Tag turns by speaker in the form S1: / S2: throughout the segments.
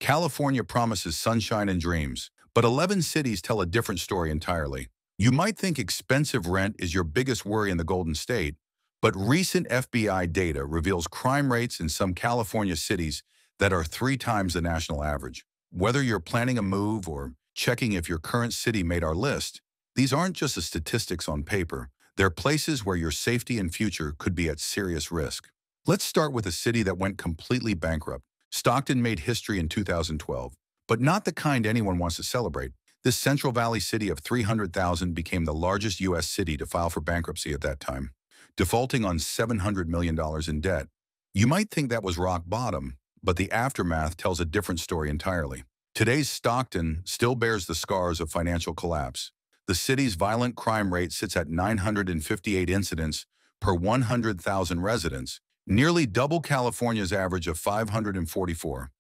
S1: California promises sunshine and dreams, but 11 cities tell a different story entirely. You might think expensive rent is your biggest worry in the Golden State, but recent FBI data reveals crime rates in some California cities that are 3 times the national average. Whether you're planning a move or checking if your current city made our list, these aren't just the statistics on paper. They're places where your safety and future could be at serious risk. Let's start with a city that went completely bankrupt. Stockton made history in 2012, but not the kind anyone wants to celebrate. This Central Valley city of 300,000 became the largest U.S. city to file for bankruptcy at that time, defaulting on $700 million in debt. You might think that was rock bottom, but the aftermath tells a different story entirely. Today's Stockton still bears the scars of financial collapse. The city's violent crime rate sits at 958 incidents per 100,000 residents, nearly double California's average of 544.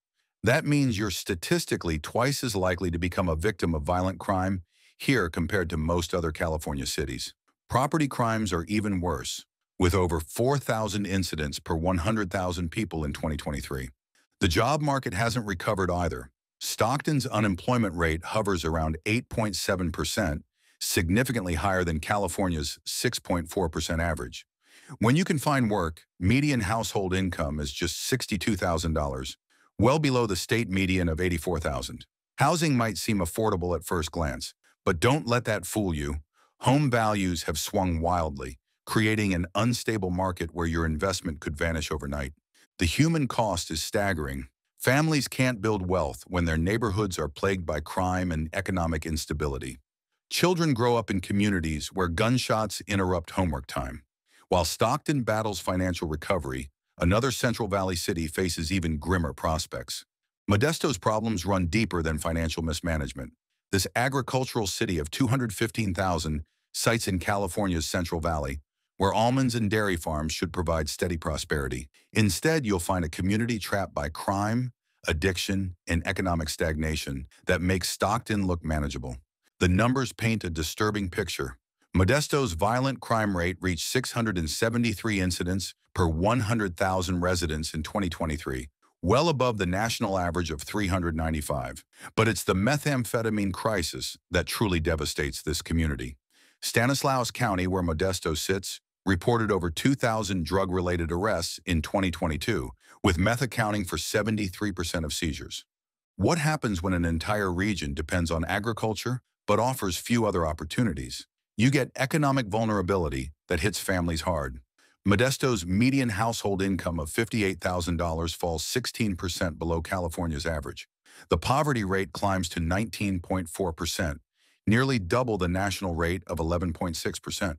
S1: That means you're statistically twice as likely to become a victim of violent crime here compared to most other California cities. Property crimes are even worse, with over 4,000 incidents per 100,000 people in 2023. The job market hasn't recovered either. Stockton's unemployment rate hovers around 8.7%, significantly higher than California's 6.4% average. When you can find work, median household income is just $62,000, well below the state median of $84,000. Housing might seem affordable at first glance, but don't let that fool you. Home values have swung wildly, creating an unstable market where your investment could vanish overnight. The human cost is staggering. Families can't build wealth when their neighborhoods are plagued by crime and economic instability. Children grow up in communities where gunshots interrupt homework time. While Stockton battles financial recovery, another Central Valley city faces even grimmer prospects. Modesto's problems run deeper than financial mismanagement. This agricultural city of 215,000 sites in California's Central Valley, where almonds and dairy farms should provide steady prosperity. Instead, you'll find a community trapped by crime, addiction, and economic stagnation that makes Stockton look manageable. The numbers paint a disturbing picture. Modesto's violent crime rate reached 673 incidents per 100,000 residents in 2023, well above the national average of 395. But it's the methamphetamine crisis that truly devastates this community. Stanislaus County, where Modesto sits, reported over 2,000 drug-related arrests in 2022, with meth accounting for 73% of seizures. What happens when an entire region depends on agriculture but offers few other opportunities? You get economic vulnerability that hits families hard. Modesto's median household income of $58,000 falls 16% below California's average. The poverty rate climbs to 19.4%, nearly double the national rate of 11.6%.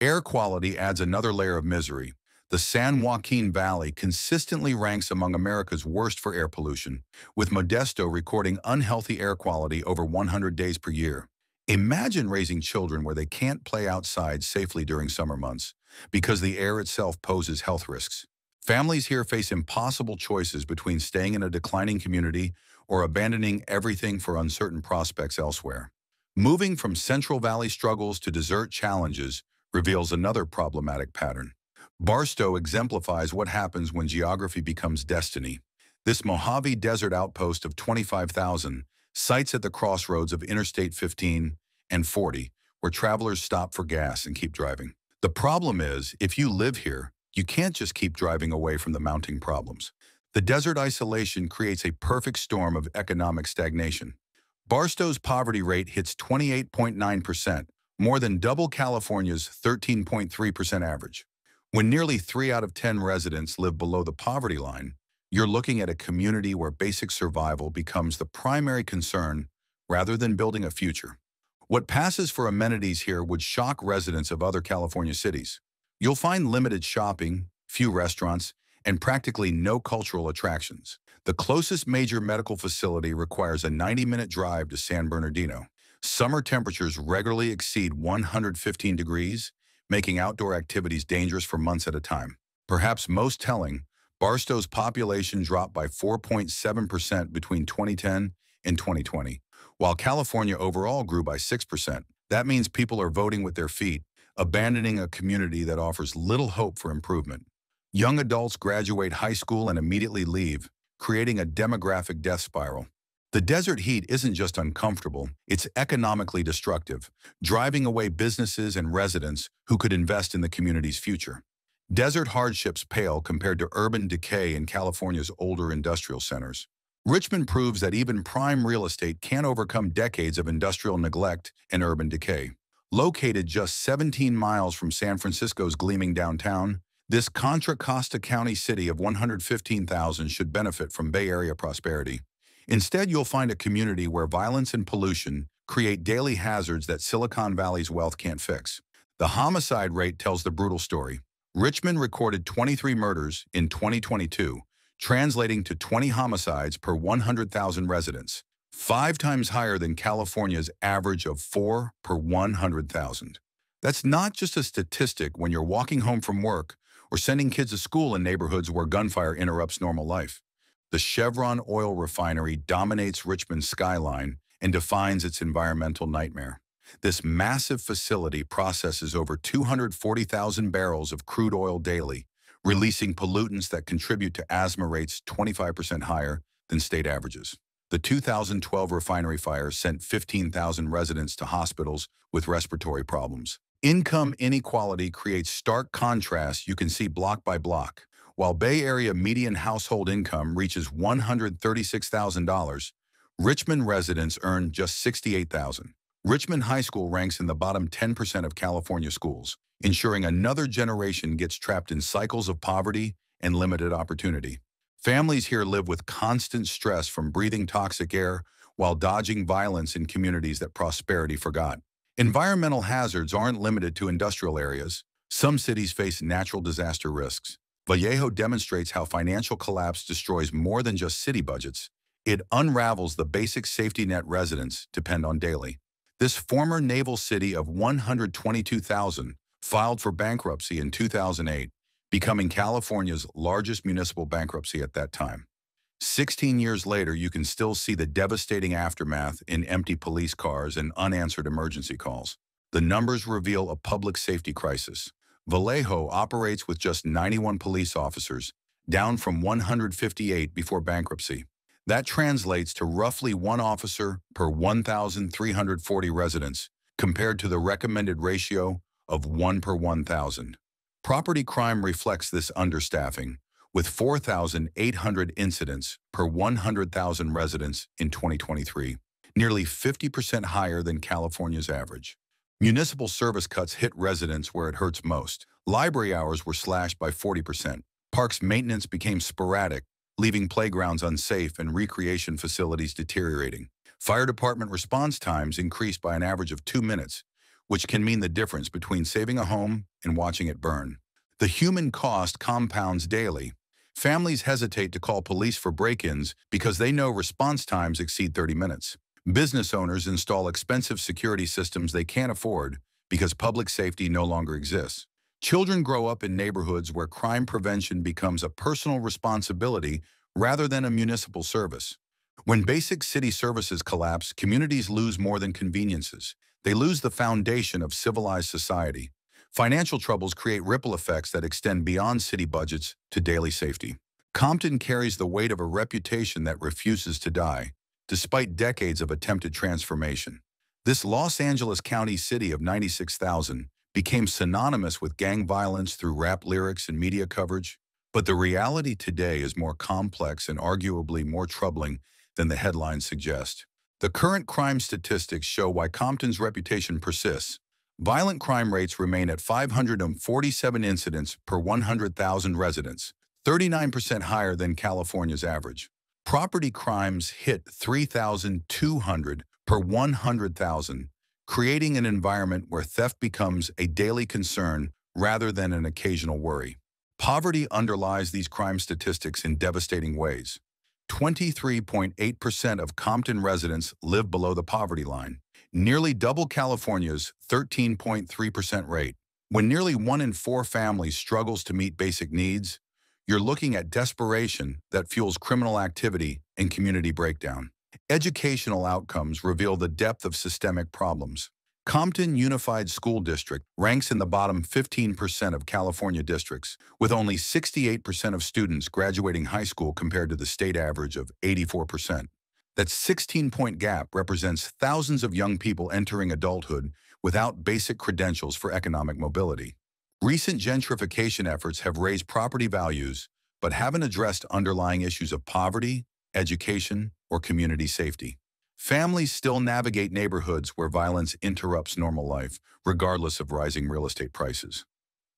S1: Air quality adds another layer of misery. The San Joaquin Valley consistently ranks among America's worst for air pollution, with Modesto recording unhealthy air quality over 100 days per year. Imagine raising children where they can't play outside safely during summer months because the air itself poses health risks. Families here face impossible choices between staying in a declining community or abandoning everything for uncertain prospects elsewhere. Moving from Central Valley struggles to desert challenges reveals another problematic pattern. Barstow exemplifies what happens when geography becomes destiny. This Mojave Desert outpost of 25,000 sites at the crossroads of Interstate 15 and 40, where travelers stop for gas and keep driving. The problem is, if you live here, you can't just keep driving away from the mounting problems. The desert isolation creates a perfect storm of economic stagnation. Barstow's poverty rate hits 28.9%, more than double California's 13.3% average. When nearly 3 out of 10 residents live below the poverty line, you're looking at a community where basic survival becomes the primary concern rather than building a future. What passes for amenities here would shock residents of other California cities. You'll find limited shopping, few restaurants, and practically no cultural attractions. The closest major medical facility requires a 90-minute drive to San Bernardino. Summer temperatures regularly exceed 115 degrees, making outdoor activities dangerous for months at a time. Perhaps most telling, Barstow's population dropped by 4.7% between 2010 and 2020, while California overall grew by 6%. That means people are voting with their feet, abandoning a community that offers little hope for improvement. Young adults graduate high school and immediately leave, creating a demographic death spiral. The desert heat isn't just uncomfortable, it's economically destructive, driving away businesses and residents who could invest in the community's future. Desert hardships pale compared to urban decay in California's older industrial centers. Richmond proves that even prime real estate can't overcome decades of industrial neglect and urban decay. Located just 17 miles from San Francisco's gleaming downtown, this Contra Costa County city of 115,000 should benefit from Bay Area prosperity. Instead, you'll find a community where violence and pollution create daily hazards that Silicon Valley's wealth can't fix. The homicide rate tells the brutal story. Richmond recorded 23 murders in 2022, translating to 20 homicides per 100,000 residents, 5 times higher than California's average of 4 per 100,000. That's not just a statistic when you're walking home from work or sending kids to school in neighborhoods where gunfire interrupts normal life. The Chevron oil refinery dominates Richmond's skyline and defines its environmental nightmare. This massive facility processes over 240,000 barrels of crude oil daily, releasing pollutants that contribute to asthma rates 25% higher than state averages. The 2012 refinery fire sent 15,000 residents to hospitals with respiratory problems. Income inequality creates stark contrasts you can see block by block. While Bay Area median household income reaches $136,000, Richmond residents earn just $68,000. Richmond High School ranks in the bottom 10% of California schools, ensuring another generation gets trapped in cycles of poverty and limited opportunity. Families here live with constant stress from breathing toxic air while dodging violence in communities that prosperity forgot. Environmental hazards aren't limited to industrial areas. Some cities face natural disaster risks. Vallejo demonstrates how financial collapse destroys more than just city budgets. It unravels the basic safety net residents depend on daily. This former naval city of 122,000 filed for bankruptcy in 2008, becoming California's largest municipal bankruptcy at that time. 16 years later, you can still see the devastating aftermath in empty police cars and unanswered emergency calls. The numbers reveal a public safety crisis. Vallejo operates with just 91 police officers, down from 158 before bankruptcy. That translates to roughly 1 officer per 1,340 residents, compared to the recommended ratio of 1 per 1,000. Property crime reflects this understaffing, with 4,800 incidents per 100,000 residents in 2023, nearly 50% higher than California's average. Municipal service cuts hit residents where it hurts most. Library hours were slashed by 40%. Parks maintenance became sporadic, leaving playgrounds unsafe and recreation facilities deteriorating. Fire department response times increased by an average of 2 minutes, which can mean the difference between saving a home and watching it burn. The human cost compounds daily. Families hesitate to call police for break-ins because they know response times exceed 30 minutes. Business owners install expensive security systems they can't afford because public safety no longer exists. Children grow up in neighborhoods where crime prevention becomes a personal responsibility rather than a municipal service. When basic city services collapse, communities lose more than conveniences. They lose the foundation of civilized society. Financial troubles create ripple effects that extend beyond city budgets to daily safety. Compton carries the weight of a reputation that refuses to die, despite decades of attempted transformation. This Los Angeles County city of 96,000 became synonymous with gang violence through rap lyrics and media coverage. But the reality today is more complex and arguably more troubling than the headlines suggest. The current crime statistics show why Compton's reputation persists. Violent crime rates remain at 547 incidents per 100,000 residents, 39% higher than California's average. Property crimes hit 3,200 per 100,000, creating an environment where theft becomes a daily concern rather than an occasional worry. Poverty underlies these crime statistics in devastating ways. 23.8% of Compton residents live below the poverty line, nearly double California's 13.3% rate. When nearly 1 in 4 families struggles to meet basic needs, you're looking at desperation that fuels criminal activity and community breakdown. Educational outcomes reveal the depth of systemic problems. Compton Unified School District ranks in the bottom 15% of California districts, with only 68% of students graduating high school compared to the state average of 84%. That 16-point gap represents thousands of young people entering adulthood without basic credentials for economic mobility. Recent gentrification efforts have raised property values, but haven't addressed underlying issues of poverty, education, or community safety. Families still navigate neighborhoods where violence interrupts normal life, regardless of rising real estate prices.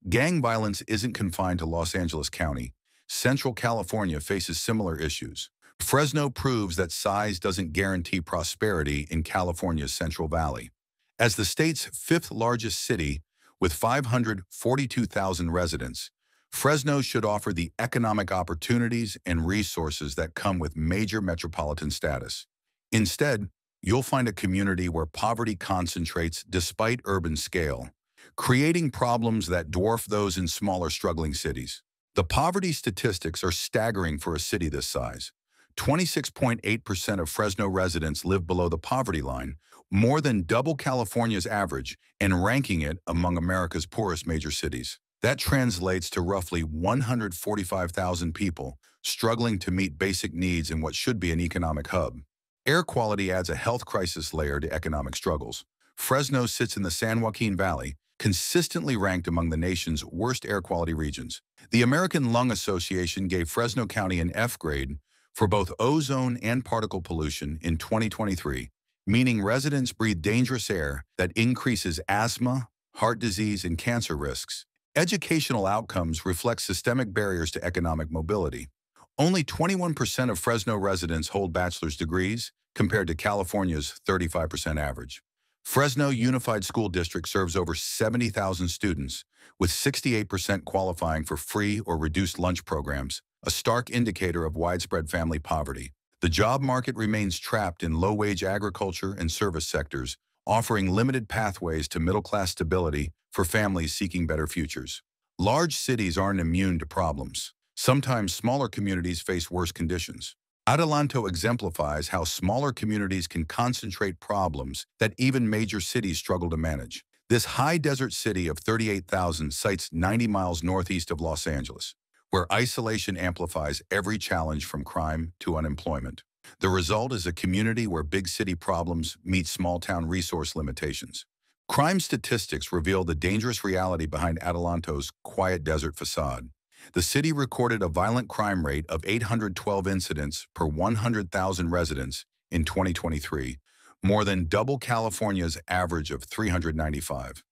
S1: Gang violence isn't confined to Los Angeles County. Central California faces similar issues. Fresno proves that size doesn't guarantee prosperity in California's Central Valley. As the state's fifth largest city, with 542,000 residents, Fresno should offer the economic opportunities and resources that come with major metropolitan status. Instead, you'll find a community where poverty concentrates despite urban scale, creating problems that dwarf those in smaller, struggling cities. The poverty statistics are staggering for a city this size. 26.8% of Fresno residents live below the poverty line, more than double California's average, and ranking it among America's poorest major cities. That translates to roughly 145,000 people struggling to meet basic needs in what should be an economic hub. Air quality adds a health crisis layer to economic struggles. Fresno sits in the San Joaquin Valley, consistently ranked among the nation's worst air quality regions. The American Lung Association gave Fresno County an F grade for both ozone and particle pollution in 2023, meaning residents breathe dangerous air that increases asthma, heart disease, and cancer risks. Educational outcomes reflect systemic barriers to economic mobility. Only 21% of Fresno residents hold bachelor's degrees, compared to California's 35% average. Fresno Unified School District serves over 70,000 students, with 68% qualifying for free or reduced lunch programs, a stark indicator of widespread family poverty. The job market remains trapped in low-wage agriculture and service sectors, offering limited pathways to middle-class stability for families seeking better futures. Large cities aren't immune to problems. Sometimes smaller communities face worse conditions. Adelanto exemplifies how smaller communities can concentrate problems that even major cities struggle to manage. This high desert city of 38,000 sites 90 miles northeast of Los Angeles, where isolation amplifies every challenge from crime to unemployment. The result is a community where big city problems meet small-town resource limitations. Crime statistics reveal the dangerous reality behind Adelanto's quiet desert facade. The city recorded a violent crime rate of 812 incidents per 100,000 residents in 2023, more than double California's average of 395.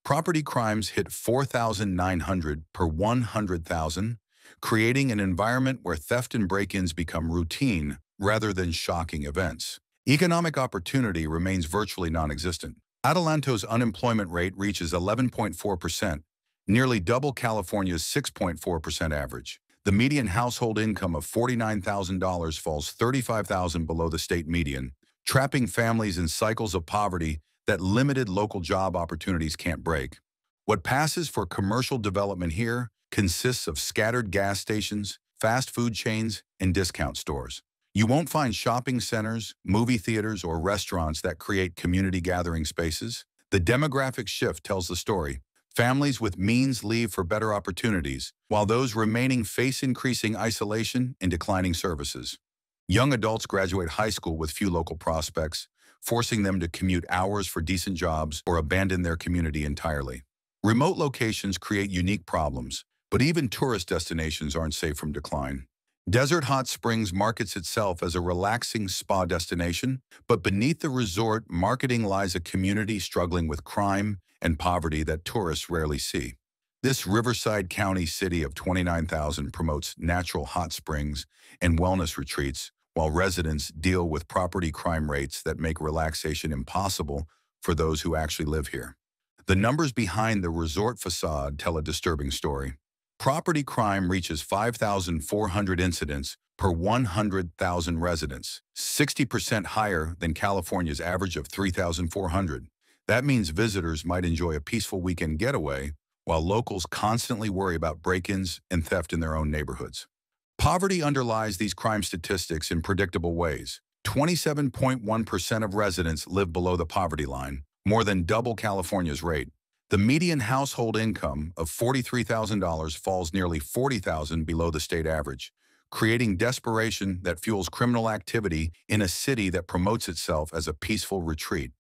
S1: Property crimes hit 4,900 per 100,000, creating an environment where theft and break-ins become routine rather than shocking events. Economic opportunity remains virtually non-existent. Adelanto's unemployment rate reaches 11.4%, nearly double California's 6.4% average. The median household income of $49,000 falls $35,000 below the state median, trapping families in cycles of poverty that limited local job opportunities can't break. What passes for commercial development here consists of scattered gas stations, fast food chains, and discount stores. You won't find shopping centers, movie theaters, or restaurants that create community gathering spaces. The demographic shift tells the story. Families with means leave for better opportunities, while those remaining face increasing isolation and declining services. Young adults graduate high school with few local prospects, forcing them to commute hours for decent jobs or abandon their community entirely. Remote locations create unique problems, but even tourist destinations aren't safe from decline. Desert Hot Springs markets itself as a relaxing spa destination, but beneath the resort marketing lies a community struggling with crime and poverty that tourists rarely see. This Riverside County city of 29,000 promotes natural hot springs and wellness retreats, while residents deal with property crime rates that make relaxation impossible for those who actually live here. The numbers behind the resort facade tell a disturbing story. Property crime reaches 5,400 incidents per 100,000 residents, 60% higher than California's average of 3,400. That means visitors might enjoy a peaceful weekend getaway, while locals constantly worry about break-ins and theft in their own neighborhoods. Poverty underlies these crime statistics in predictable ways. 27.1% of residents live below the poverty line, more than double California's rate. The median household income of $43,000 falls nearly $40,000 below the state average, creating desperation that fuels criminal activity in a city that promotes itself as a peaceful retreat.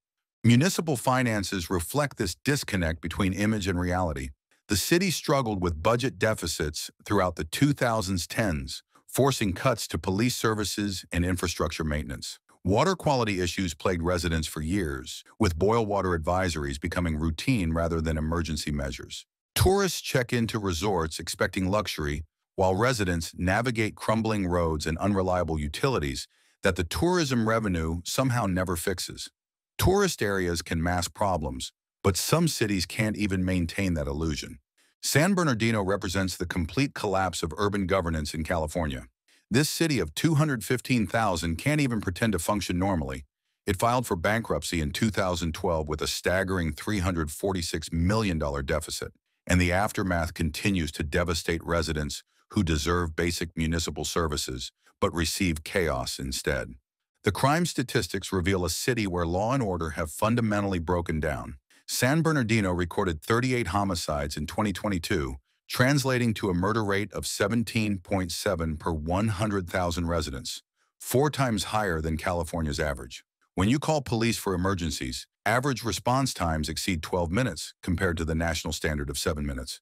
S1: Municipal finances reflect this disconnect between image and reality. The city struggled with budget deficits throughout the 2010s, forcing cuts to police services and infrastructure maintenance. Water quality issues plagued residents for years, with boil water advisories becoming routine rather than emergency measures. Tourists check into resorts expecting luxury, while residents navigate crumbling roads and unreliable utilities that the tourism revenue somehow never fixes. Tourist areas can mask problems, but some cities can't even maintain that illusion. San Bernardino represents the complete collapse of urban governance in California. This city of 215,000 can't even pretend to function normally. It filed for bankruptcy in 2012 with a staggering $346 million deficit, and the aftermath continues to devastate residents who deserve basic municipal services but receive chaos instead. The crime statistics reveal a city where law and order have fundamentally broken down. San Bernardino recorded 38 homicides in 2022, translating to a murder rate of 17.7 per 100,000 residents, 4 times higher than California's average. When you call police for emergencies, average response times exceed 12 minutes compared to the national standard of 7 minutes.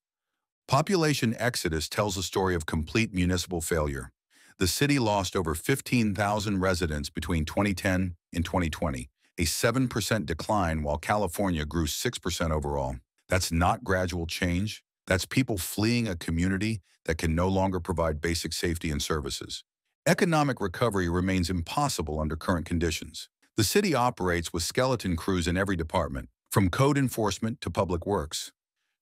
S1: Population exodus tells a story of complete municipal failure. The city lost over 15,000 residents between 2010 and 2020, a 7% decline while California grew 6% overall. That's not gradual change. That's people fleeing a community that can no longer provide basic safety and services. Economic recovery remains impossible under current conditions. The city operates with skeleton crews in every department, from code enforcement to public works.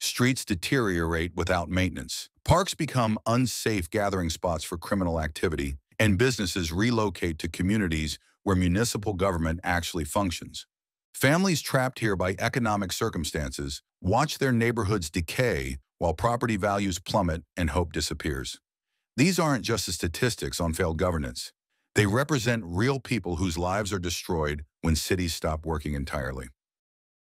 S1: Streets deteriorate without maintenance. Parks become unsafe gathering spots for criminal activity, and businesses relocate to communities where municipal government actually functions. Families trapped here by economic circumstances watch their neighborhoods decay while property values plummet and hope disappears. These aren't just the statistics on failed governance. They represent real people whose lives are destroyed when cities stop working entirely.